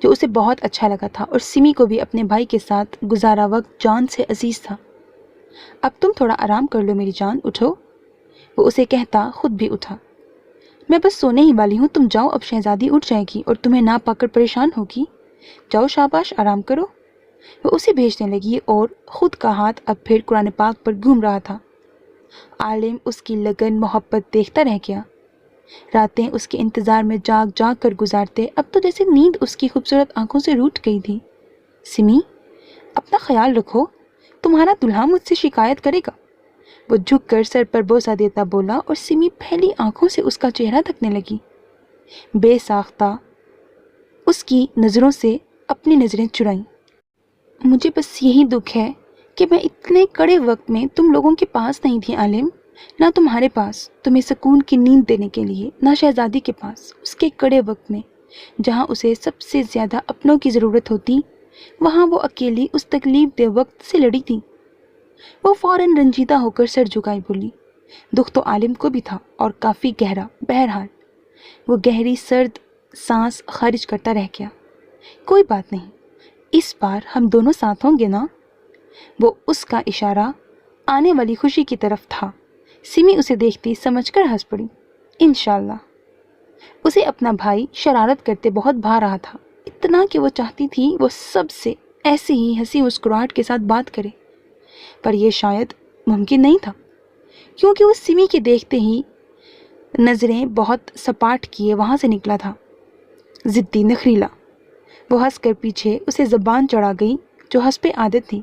جو اسے بہت اچھا لگا تھا، اور سمی کو بھی اپنے بھائی کے ساتھ گزارا وقت جان سے عزیز تھا۔ اب تم تھوڑا آرام کر لو میری جان، اٹھو، وہ اسے کہتا خود بھی اٹھا۔ میں بس سونے ہی والی ہوں، تم جاؤ، اب شہزادی اٹھ جائے گی اور تمہیں نہ پا کر پریشان ہوگی، جاؤ شاباش، آرام کرو۔ وہ اسے بھیجنے لگی اور خود کا ہاتھ اب پھر قرآن پاک پر گھوم رہا تھا۔ عالم اس کی لگن محبت دیکھتا رہ گیا۔ راتیں اس کے انتظار میں جاگ جاگ کر گزارتے، اب تو جیسے نیند اس کی خوبصورت آنکھوں سے روٹ گئی تھی۔ سمی، اپنا خیال رکھو، تمہارا دلہا مجھ سے شکایت کرے گا، وہ جھک کر سر پر بوسہ دیتا بولا، اور سمی پھیلی آنکھوں سے اس کا چہرہ تکنے لگی، بے ساختہ اس کی نظروں سے اپنی نظریں چرائیں۔ مجھے بس یہی دکھ ہے کہ میں اتنے کڑے وقت میں تم لوگوں کے پاس نہیں تھی عالم، نہ تمہارے پاس تمہیں سکون کی نیند دینے کے لیے، نہ شہزادی کے پاس اس کے کڑے وقت میں جہاں اسے سب سے زیادہ اپنوں کی ضرورت ہوتی، وہاں وہ اکیلی اس تکلیف دہ وقت سے لڑی تھی۔ وہ فوراً رنجیدہ ہو کر سر جھکائے بولی۔ دکھ تو عالم کو بھی تھا اور کافی گہرا، بہرحال وہ گہری سرد سانس خارج کرتا رہ گیا۔ کوئی بات نہیں، اس بار ہم دونوں ساتھ ہوں گے نا؟ وہ اس کا اشارہ آنے والی خوشی کی طرف تھا۔ سمی اسے دیکھتی سمجھ کر ہنس پڑی۔ انشاءاللہ۔ اسے اپنا بھائی شرارت کرتے بہت بھا رہا تھا، اتنا کہ وہ چاہتی تھی وہ سب سے ایسے ہی ہنسی مسکراہٹ کے ساتھ بات کرے، پر یہ شاید ممکن نہیں تھا، کیونکہ وہ سمی کے دیکھتے ہی نظریں بہت سپاٹ کیے وہاں سے نکلا تھا۔ ضدی نخریلا، وہ ہنس کر پیچھے اسے زبان چڑھا گئی جو حسب عادت تھی،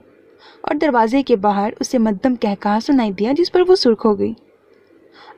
اور دروازے کے باہر اسے مدھم کہکہا سنائی دیا جس پر وہ سرخ ہو گئی۔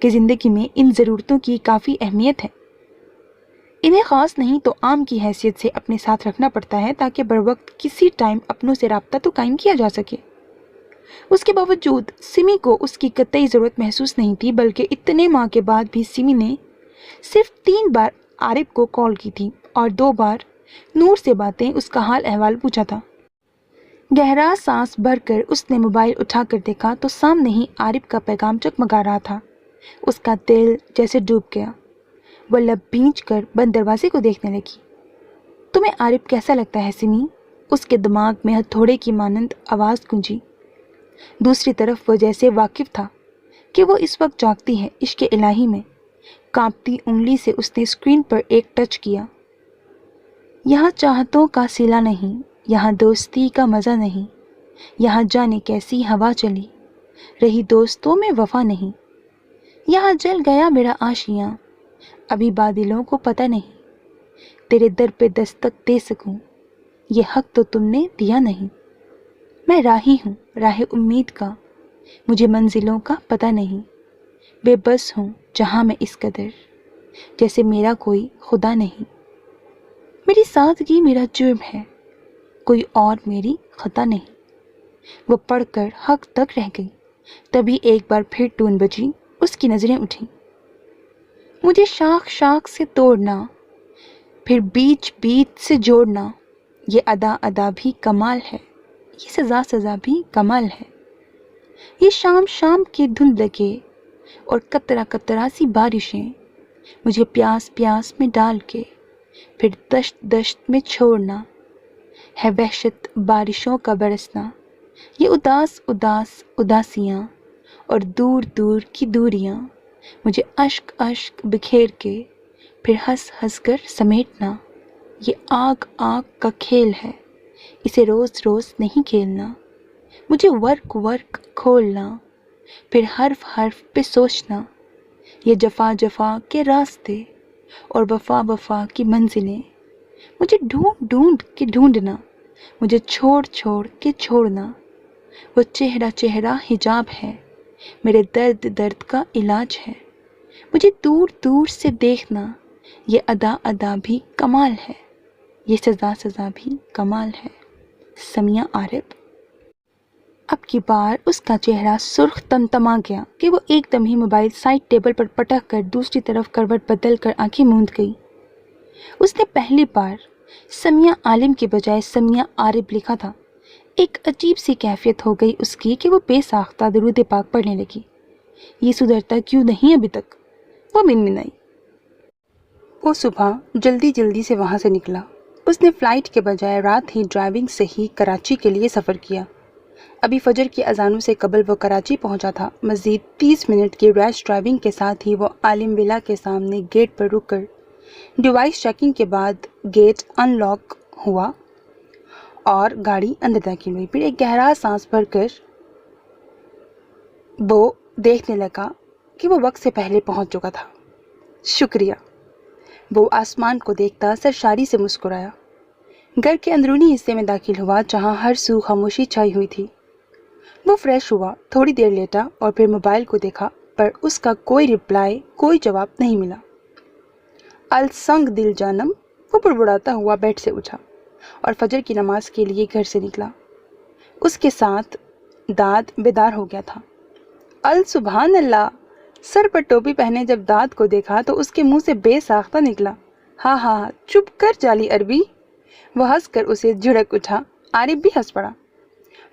کہ زندگی میں ان ضرورتوں کی کافی اہمیت ہے. انہیں خاص نہیں تو عام کی حیثیت سے اپنے ساتھ رکھنا پڑتا ہے تاکہ بر وقت کسی ٹائم اپنوں سے رابطہ تو قائم کیا جا سکے. اس کے باوجود سمی کو اس کی قطعی ضرورت محسوس نہیں تھی، بلکہ اتنے ماہ کے بعد بھی سمی نے صرف 3 بار عارف کو کال کی تھی اور 2 بار نور سے باتیں اس کا حال احوال پوچھا تھا. گہرا سانس بھر کر اس نے موبائل اٹھا کر دیکھا تو سامنے ہی عارف کا پیغام چکمگا رہا تھا. اس کا دل جیسے ڈوب گیا. وہ لب بھینچ کر بند دروازے کو دیکھنے لگی. تمہیں عارف کیسا لگتا ہے سمی؟ اس کے دماغ میں ہتھوڑے کی مانند آواز گونجی. دوسری طرف وہ جیسے واقف تھا کہ وہ اس وقت جاگتی ہے عشق الہی میں. کانپتی انگلی سے اس نے اسکرین پر ایک ٹچ کیا. یہاں چاہتوں کا سلا نہیں، یہاں دوستی کا مزہ نہیں، یہاں جانے کیسی ہوا چلی، رہی دوستوں میں وفا نہیں. یہاں جل گیا میرا آشیاں، ابھی بادلوں کو پتہ نہیں، تیرے در پہ دستک دے سکوں یہ حق تو تم نے دیا نہیں. میں راہی ہوں راہ امید کا، مجھے منزلوں کا پتہ نہیں، بے بس ہوں جہاں میں اس قدر جیسے میرا کوئی خدا نہیں. میری سادگی میرا جرم ہے، کوئی اور میری خطا نہیں. وہ پڑھ کر حق تک رہ گئی. تبھی ایک بار پھر ٹون بجی. اس کی نظریں اٹھیں. مجھے شاخ شاخ سے توڑنا، پھر بیچ بیچ سے جوڑنا، یہ ادا ادا بھی کمال ہے، یہ سزا سزا بھی کمال ہے. یہ شام شام کی دھند لگے اور قطرہ قطرہ سی بارشیں مجھے پیاس پیاس میں ڈال کے پھر دشت دشت میں چھوڑنا، ہے وحشت بارشوں کا برسنا. یہ اداس اداس اداسیاں اور دور دور کی دوریاں مجھے اشک اشک بکھیر کے پھر ہنس ہنس کر سمیٹنا. یہ آگ آگ کا کھیل ہے، اسے روز روز نہیں کھیلنا. مجھے ورق ورق کھولنا، پھر حرف حرف پہ سوچنا. یہ جفا جفا کے راستے اور وفا وفا کی منزلیں مجھے ڈھونڈ ڈھونڈ کے ڈھونڈنا، مجھے چھوڑ چھوڑ کے چھوڑنا. وہ چہرہ چہرہ حجاب ہے، میرے درد درد کا علاج ہے. مجھے دور دور سے دیکھنا، یہ ادا ادا بھی کمال ہے، یہ سزا سزا بھی کمال ہے. سمیہ عارف. اب کی بار اس کا چہرہ سرخ تمتما گیا کہ وہ ایک دم ہی موبائل سائڈ ٹیبل پر پٹک کر دوسری طرف کروٹ بدل کر آنکھیں موند گئی. اس نے پہلی بار سمیہ عالم کے بجائے سمیہ عارف لکھا تھا. ایک عجیب سی کیفیت ہو گئی اس کی کہ وہ بے ساختہ درود پاک پڑھنے لگی. یہ سدھرتا کیوں نہیں ابھی تک؟ وہ منمنائی. وہ صبح جلدی جلدی سے وہاں سے نکلا. اس نے فلائٹ کے بجائے رات ہی ڈرائیونگ سے ہی کراچی کے لیے سفر کیا. ابھی فجر کی اذانوں سے قبل وہ کراچی پہنچا تھا. مزید 30 منٹ کی ریش ڈرائیونگ کے ساتھ ہی وہ عالم ولا کے سامنے گیٹ پر رک کر ڈیوائس چیکنگ کے بعد گیٹ ان لاک ہوا اور گاڑی اندر داخل ہوئی. پھر ایک گہرا سانس بھر کر وہ دیکھنے لگا کہ وہ وقت سے پہلے پہنچ چکا تھا. شکریہ. وہ آسمان کو دیکھتا سرشاری سے مسکرایا. گھر کے اندرونی حصے میں داخل ہوا جہاں ہر سو خاموشی چھائی ہوئی تھی. وہ فریش ہوا، تھوڑی دیر لیٹا اور پھر موبائل کو دیکھا، پر اس کا کوئی رپلائی، کوئی جواب نہیں ملا. السنگ دل جانم. وہ بڑبڑاتا ہوا بیڈ سے اٹھا اور فجر کی نماز کے لیے گھر سے نکلا. اس کے ساتھ داد بیدار ہو گیا تھا. السبحان اللہ. سر پر ٹوپی پہنے جب داد کو دیکھا تو اس کے منہ سے بے ساختہ نکلا، ہاں ہاں چپ کر جعلی عربی. وہ ہنس کر اسے جھڑک اٹھا. عارف بھی ہنس پڑا.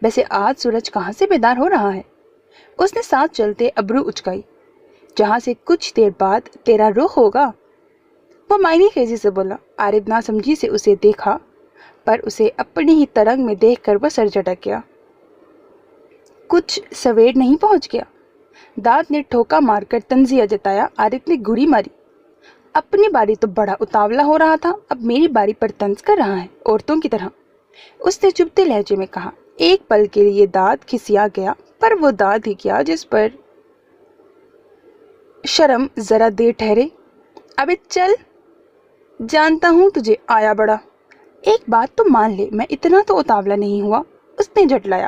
ویسے آج سورج کہاں سے بیدار ہو رہا ہے؟ اس نے ساتھ چلتے ابرو اچکائی. جہاں سے کچھ دیر بعد تیرا رخ ہوگا. وہ معنی خیزی سے بولا. عارف ناسمجھی سے اسے دیکھا، پر اسے اپنی ہی ترنگ میں دیکھ کر وہ سر جھٹک گیا. کچھ سویر نہیں پہنچ گیا؟ داد نے ٹھوکا مار کر تنزیہ جتایا. عارف نے گھڑی ماری. اپنی باری تو بڑا اتاولا ہو رہا تھا، اب میری باری پر طنز کر رہا ہے عورتوں کی طرح. اس نے چبھتے لہجے میں کہا. ایک پل کے لیے داد کھسیا گیا، پر وہ داد ہی کیا جس پر شرم ذرا دیر ٹھہرے. ابے چل، جانتا ہوں تجھے آیا بڑا. ایک بات تو مان لے، میں اتنا تو اتاولا نہیں ہوا. اس نے جھٹلایا.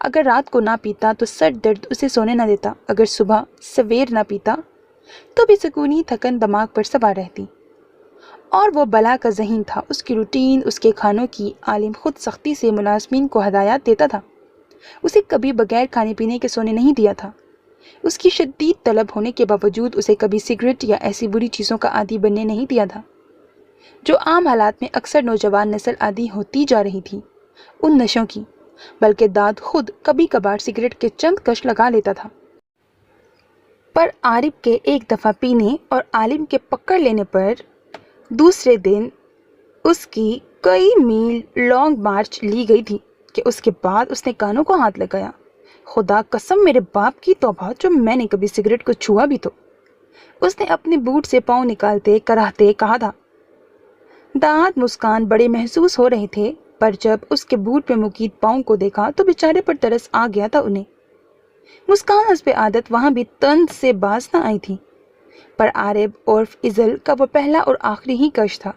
اگر رات کو نہ پیتا تو سر درد اسے سونے نہ دیتا، اگر صبح سویر نہ پیتا تو بھی سکونی تھکن دماغ پر سوار رہتی۔ اور وہ بلا کا ذہین تھا، اس کی روٹین، اس کے کھانوں کی عالم خود سختی سے ملازمین کو ہدایات دیتا تھا، اسے کبھی بغیر کھانے پینے کے سونے نہیں دیا تھا۔ اس کی شدید طلب ہونے کے باوجود اسے کبھی سگریٹ یا ایسی بری چیزوں کا عادی بننے نہیں دیا تھا جو عام حالات میں اکثر نوجوان نسل عادی ہوتی جا رہی تھی ان نشوں کی، بلکہ داد خود کبھی کبھار سگریٹ کے چند کش لگا لیتا تھا۔ پر عارف کے ایک دفعہ پینے اور عالم کے پکڑ لینے پر دوسرے دن اس کی کئی میل لانگ مارچ لی گئی تھی کہ اس کے بعد اس نے کانوں کو ہاتھ لگایا۔ خدا قسم میرے باپ کی توبہ، جو میں نے کبھی سگریٹ کو چھوا بھی تو، اس نے اپنے بوٹ سے پاؤں نکالتے کراہتے کہا تھا۔ دانت مسکان بڑے محسوس ہو رہے تھے، پر جب اس کے بوٹ پہ مقید پاؤں کو دیکھا تو بیچارے پر ترس آ گیا تھا انہیں۔ مسکان حسب عادت وہاں بھی طنز سے باز نہ آئی تھی، پر عارب عرف ازل کا وہ پہلا اور آخری ہی کش تھا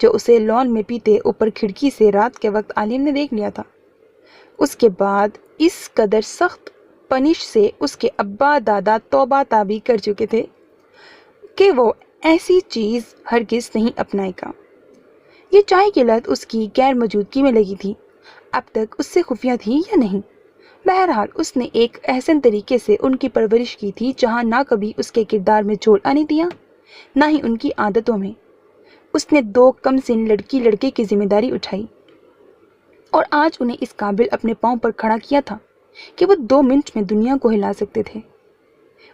جو اسے لان میں پیتے اوپر کھڑکی سے رات کے وقت عالم نے دیکھ لیا تھا۔ اس کے بعد اس قدر سخت پنش سے اس کے ابا دادا توبہ تابی کر چکے تھے کہ وہ ایسی چیز ہرگز نہیں اپنائے گا۔ یہ چائے کی لت اس کی غیر موجودگی میں لگی تھی، اب تک اس سے خفیہ تھی یا نہیں؟ بہرحال اس نے ایک احسن طریقے سے ان کی پرورش کی تھی، جہاں نہ کبھی اس کے کردار میں جھول آنے دیا، نہ ہی ان کی عادتوں میں۔ اس نے 2 کم سن لڑکی لڑکے کی ذمہ داری اٹھائی اور آج انہیں اس قابل اپنے پاؤں پر کھڑا کیا تھا کہ وہ 2 منٹ میں دنیا کو ہلا سکتے تھے۔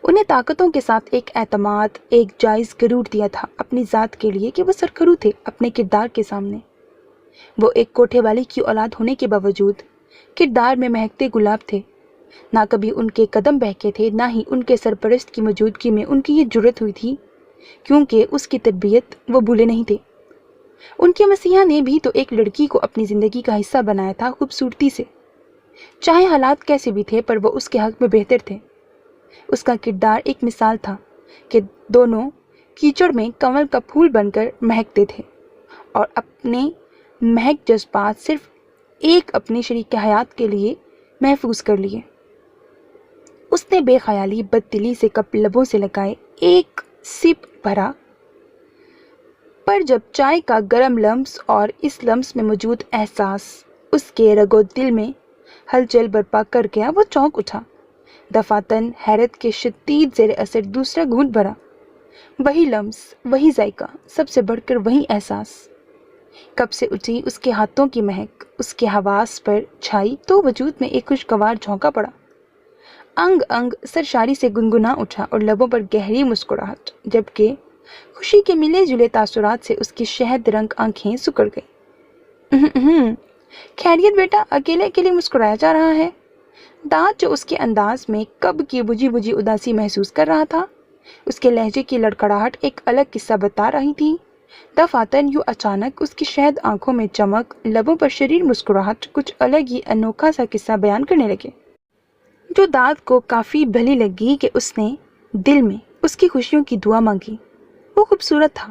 انہیں طاقتوں کے ساتھ ایک اعتماد، ایک جائز غرور دیا تھا اپنی ذات کے لیے کہ وہ سرخرو تھے اپنے کردار کے سامنے۔ وہ ایک کوٹھے والی کی اولاد ہونے کے باوجود کردار میں مہکتے گلاب تھے۔ نہ کبھی ان کے قدم بہکے تھے، نہ ہی ان کے سرپرست کی موجودگی میں ان کی یہ جرت ہوئی تھی، کیونکہ اس کی تربیت وہ بھولے نہیں تھے۔ ان کے مسیحا نے بھی تو ایک لڑکی کو اپنی زندگی کا حصہ بنایا تھا، خوبصورتی سے، چاہے حالات کیسے بھی تھے، پر وہ اس کے حق میں بہتر تھے۔ اس کا کردار ایک مثال تھا کہ دونوں کیچڑ میں کنول کا پھول بن کر مہکتے تھے اور اپنے مہک جذبات صرف ایک اپنی شریک حیات کے لیے محفوظ کر لیے۔ اس نے بے خیالی بددلی سے کپ لبوں سے لگائے، ایک سپ بھرا، پر جب چائے کا گرم لمس اور اس لمس میں موجود احساس اس کے رگ و دل میں ہلچل برپا کر گیا، وہ چونک اٹھا، دفعتاً حیرت کے شدید زیر اثر دوسرا گھونٹ بھرا۔ وہی لمس، وہی ذائقہ، سب سے بڑھ کر وہی احساس۔ کب سے اٹھی اس کے ہاتھوں کی مہک اس کے حواس پر چھائی تو وجود میں ایک خوشگوار جھونکا پڑا، انگ انگ سرشاری سے گنگنا اٹھا اور لبوں پر گہری مسکراہٹ، جبکہ خوشی کے ملے جلے تاثرات سے اس کی شہد رنگ آنکھیں سکڑ گئی۔ خیریت بیٹا، اکیلے اکیلے مسکرایا جا رہا ہے؟ دانت جو اس کے انداز میں کب کی بجھی بجھی اداسی محسوس کر رہا تھا، اس کے لہجے کی لڑکڑاہٹ ایک الگ قصہ بتا رہی تھی۔ دفعتاً یوں اچانک اس کی شہد آنکھوں میں چمک، لبوں پر شریر مسکراہٹ کچھ الگ ہی انوکھا سا قصہ بیان کرنے لگے، جو داد کو کافی بھلی لگی کہ اس نے دل میں اس کی خوشیوں کی دعا مانگی۔ وہ خوبصورت تھا،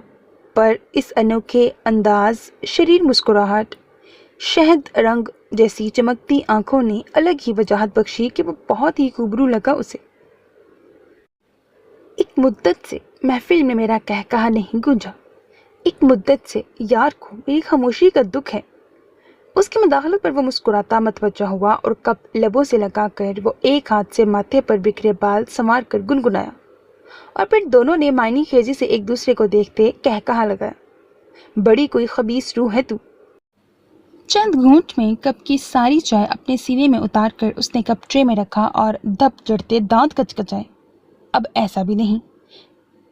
پر اس انوکھے انداز، شریر مسکراہٹ، شہد رنگ جیسی چمکتی آنکھوں نے الگ ہی وجاہت بخشی کہ وہ بہت ہی خوبرو لگا اسے۔ ایک مدت سے محفل میں میرا کہا نہیں گونجا، ایک مدت سے یار کو میری خاموشی کا دکھ ہے۔ اس کی مداخلت پر وہ مسکراتا متوجہ ہوا اور کپ لبوں سے لگا کر وہ ایک ہاتھ سے ماتھے پر بکھرے بال سنوار کر گنگنایا، اور پھر دونوں نے معنی خیزی سے ایک دوسرے کو دیکھتے کہا لگایا، بڑی کوئی خبیث روح ہے تو۔ چند گھونٹ میں کپ کی ساری چائے اپنے سینے میں اتار کر اس نے کپ ٹرے میں رکھا اور دھپ جڑتے دانت کچکچائے۔ اب ایسا بھی نہیں،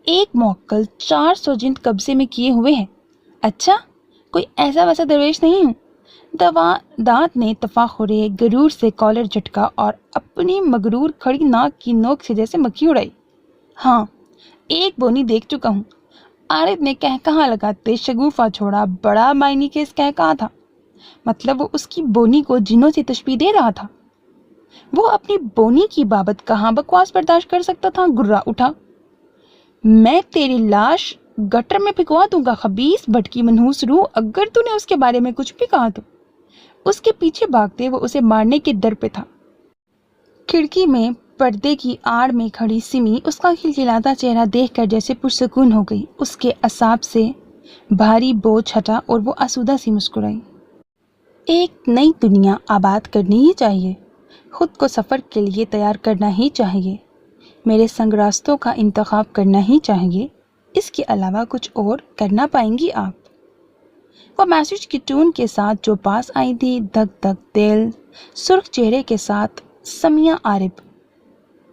ایک موکل 400 جلد قبضے میں کیے ہوئے ہیں۔ اچھا، کوئی ایسا ویسا درویش نہیں ہوں۔ دانت نے تفاخرے غرور سے کالر جھٹکا اور اپنی مغرور کھڑی ناک کی نوک سے جیسے مکھی اڑائی۔ ہاں، ایک بونی دیکھ چکا ہوں۔ عارف نے کہا لگاتے شگوفہ چھوڑا، بڑا معنی خیز کہا تھا، مطلب وہ اس کی بونی کو جنوں سے تشبیہ دے رہا تھا۔ وہ اپنی بونی کی بابت کہاں بکواس برداشت کر سکتا تھا؟ گرا اٹھا، میں تیری لاش گٹر میں پھینکوا دوں گا، خبیث بھٹکی منحوس روح، اگر تو نے اس کے بارے میں کچھ بھی کہا تو۔ اس کے پیچھے بھاگتے وہ اسے مارنے کے ڈر پہ تھا۔ کھڑکی میں پردے کی آڑ میں کھڑی سمی اس کا کھلکھلاتا چہرہ دیکھ کر جیسے پرسکون ہو گئی۔ اس کے اعصاب سے بھاری بوجھ ہٹا اور وہ آسودہ سی مسکرائی۔ ایک نئی دنیا آباد کرنی ہی چاہیے، خود کو سفر کے لیے تیار کرنا ہی چاہیے، میرے سنگ راستوں کا انتخاب کرنا ہی چاہیے، اس کے علاوہ کچھ اور کرنا پائیں گی آپ؟ وہ میسج کی ٹون کے ساتھ جو پاس آئی تھی، دھک دھک دل سرخ چہرے کے ساتھ سمیہ عارب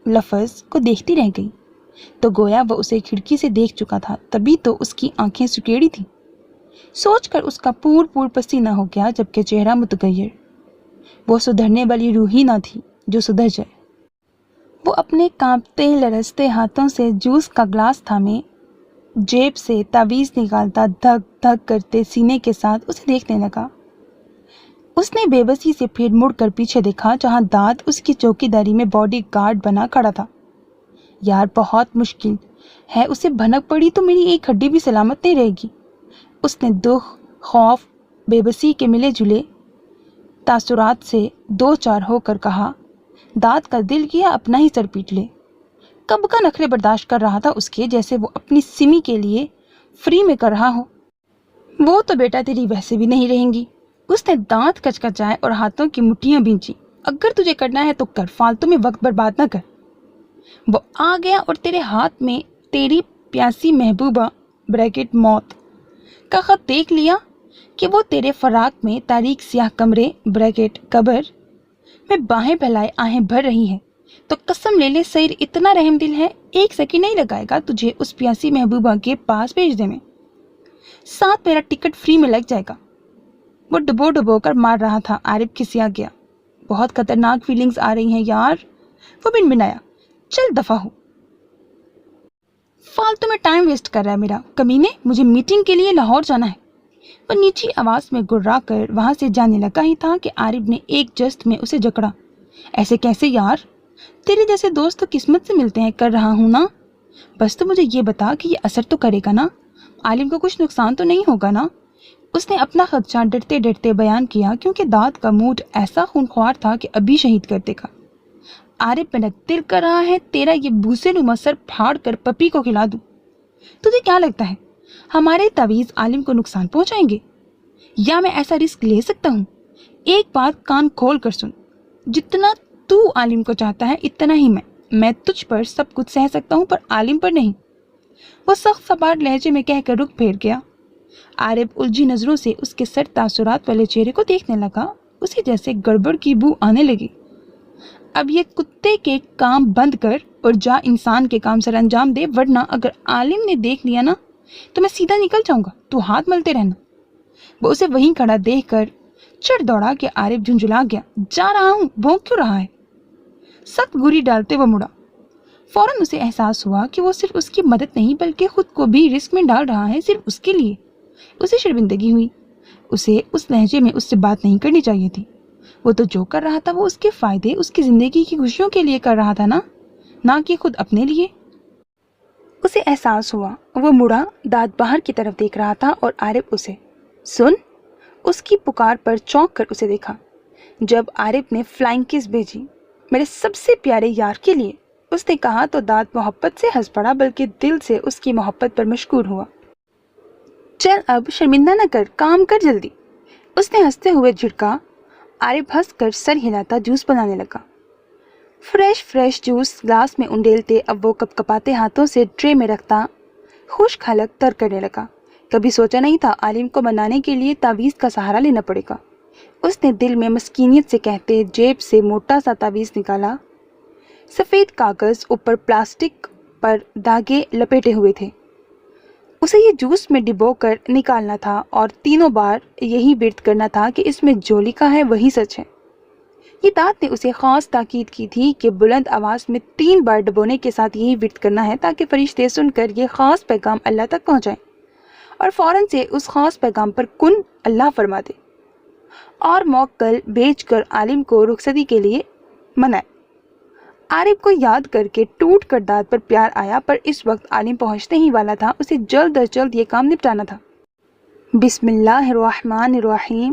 لفظ کو دیکھتی رہ گئی، تو گویا وہ اسے کھڑکی سے دیکھ چکا تھا، تبھی تو اس کی آنکھیں سکیڑی تھیں۔ سوچ کر اس کا پور پور پسینہ ہو گیا، جبکہ چہرہ متغیر۔ وہ سدھرنے والی روح ہی نہ تھی جو سدھر جائے۔ وہ اپنے کانپتے لرزتے ہاتھوں سے جوس کا گلاس تھامے جیب سے تعویذ نکالتا دھک دھک کرتے سینے کے ساتھ اسے دیکھنے لگا۔ اس نے بے بسی سے پھر مڑ کر پیچھے دیکھا، جہاں داد اس کی چوکی داری میں باڈی گارڈ بنا کھڑا تھا۔ یار بہت مشکل ہے، اسے بھنک پڑی تو میری ایک ہڈی بھی سلامت نہیں رہے گی۔ اس نے دکھ، خوف، بے بسی کے ملے جلے تاثرات سے دو چار ہو کر کہا، داد کا دل کیا اپنا ہی سر پیٹ لے۔ کب کا نخرے برداشت کر رہا تھا اس کے، جیسے وہ اپنی سمی کے لیے فری میں کر رہا ہو۔ وہ تو بیٹا تیری ویسے بھی نہیں رہیں گی۔ اس نے دانت کچکچائے اور ہاتھوں کی مٹھیاں بھینچی۔ اگر تجھے کرنا ہے تو کر، فالتو میں وقت برباد نہ کر۔ وہ آ گیا اور تیرے ہاتھ میں تیری پیاسی محبوبہ بریکٹ موت کا خط دیکھ لیا کہ وہ تیرے فراق میں تاریک سیاہ کمرے بریکٹ قبر میں باہیں پھیلائے آہیں بھر رہی ہے، تو قسم لے لے سیر اتنا رحم دل ہے، ایک سیکنڈ نہیں لگائے گا تجھے اس پیاسی محبوبہ کے پاس بھیجنے میں، ساتھ میرا ٹکٹ فری میں لگ جائے گا۔ وہ ڈبو ڈبو کر مار رہا تھا۔ عارف کھسیا گیا۔ بہت خطرناک فیلنگز آ رہی ہیں یار، وہ بنبنایا۔ چل دفع ہو، فالتو میں ٹائم ویسٹ کر رہا ہے میرا کمینے، مجھے میٹنگ کے لیے لاہور جانا ہے۔ وہ نیچی آواز میں گررا کر وہاں سے جانے لگا ہی تھا کہ عارف نے ایک جسٹ میں اسے جکڑا۔ ایسے کیسے یار، تیرے جیسے دوست تو قسمت سے ملتے ہیں، کر رہا ہوں نا، بس تو مجھے یہ بتا کہ یہ اثر تو کرے گا نا، عالم کو کچھ نقصان تو نہیں ہوگا نا؟ اس نے اپنا خدشہ ڈرتے ڈرتے بیان کیا، کیونکہ داد کا موڈ ایسا خونخوار تھا کہ ابھی شہید کر دے گا۔ عارف میں دل کر رہا ہے تیرا یہ بھوسے نما سر پھاڑ کر پپی کو کھلا دوں۔ تجھے کیا لگتا ہے ہمارے تعویذ عالم کو نقصان پہنچائیں گے، یا میں ایسا رسک لے سکتا ہوں؟ ایک بات کان کھول کر سن، جتنا تو عالم کو چاہتا ہے اتنا ہی میں تجھ پر سب کچھ سہ سکتا ہوں، پر عالم پر نہیں۔ وہ سخت سپاٹ لہجے میں کہہ کر رخ پھیر گیا۔ عارف الجھی نظروں سے اس کے سر تاثرات والے چہرے کو دیکھنے لگا، اسے جیسے گڑبڑ کی بو آنے لگی۔ اب یہ کتے کے کام بند کر اور جا انسان کے کام سر انجام دے، ورنہ اگر عالم نے دیکھ لیا نا تو میں سیدھا نکل جاؤں گا، تو ہاتھ ملتے رہنا۔ وہ اسے وہیں کھڑا دیکھ کر چڑھ دوڑا کہ عارف جھنجھلا گیا۔ جا رہا ہوں، بھونک کیوں رہا ہے؟ سخت گوری ڈالتے وہ مڑا۔ فوراً اسے احساس ہوا کہ وہ صرف اس کی مدد نہیں بلکہ خود کو بھی رسک میں ڈال رہا ہے، صرف اس کے لیے۔ اسے شرمندگی ہوئی، اسے اس لہجے میں اس سے بات نہیں کرنی چاہیے تھی۔ وہ تو جو کر رہا تھا وہ اس کے فائدے، اس کی زندگی کی خوشیوں کے لیے کر رہا تھا نا، نہ کہ خود اپنے لیے۔ اسے احساس ہوا، وہ مڑا، داد باہر کی طرف دیکھ رہا تھا اور عارف اسے سن، اس کی پکار پر چونک کر اسے دیکھا۔ جب عارف نے فلائنگ کس بھیجی، میرے سب سے پیارے یار کے لیے، اس نے کہا تو داد محبت سے ہنس پڑا، بلکہ دل سے اس کی محبت پر مشکور ہوا۔ چل اب شرمندہ نہ کر، کام کر جلدی، اس نے ہنستے ہوئے جھڑکا۔ عارف ہنس کر سر ہلاتا جوس بنانے لگا۔ فریش جوس گلاس میں انڈیلتے اب وہ کپ کپاتے ہاتھوں سے ٹرے میں رکھتا خشک حلق تر کرنے لگا۔ کبھی سوچا نہیں تھا عالم کو منانے کے لیے تعویذ کا سہارا لینا پڑے گا۔ اس نے دل میں مسکینیت سے کہتے جیب سے موٹا سا تعویذ نکالا۔ سفید کاغذ، اوپر پلاسٹک پر دھاگے لپیٹے ہوئے تھے۔ اسے یہ جوس میں ڈبو کر نکالنا تھا اور تینوں بار یہی ورد کرنا تھا کہ اس میں جو لکھا ہے وہی سچ ہے۔ یہ داد نے اسے خاص تاکید کی تھی کہ بلند آواز میں 3 بار ڈبونے کے ساتھ یہی ورد کرنا ہے، تاکہ فرشتے سن کر یہ خاص پیغام اللہ تک پہنچائیں اور فوراً سے اس خاص پیغام پر کن اللہ فرما دے اور موکل بھیج کر عالم کو رخصتی کے لیے منائے۔ عارف کو یاد کر کے ٹوٹ کر داد پر پیار آیا، پر اس وقت عالم پہنچنے ہی والا تھا، اسے جلد از جلد یہ کام نپٹانا تھا۔ بسم اللہ الرحمن الرحیم،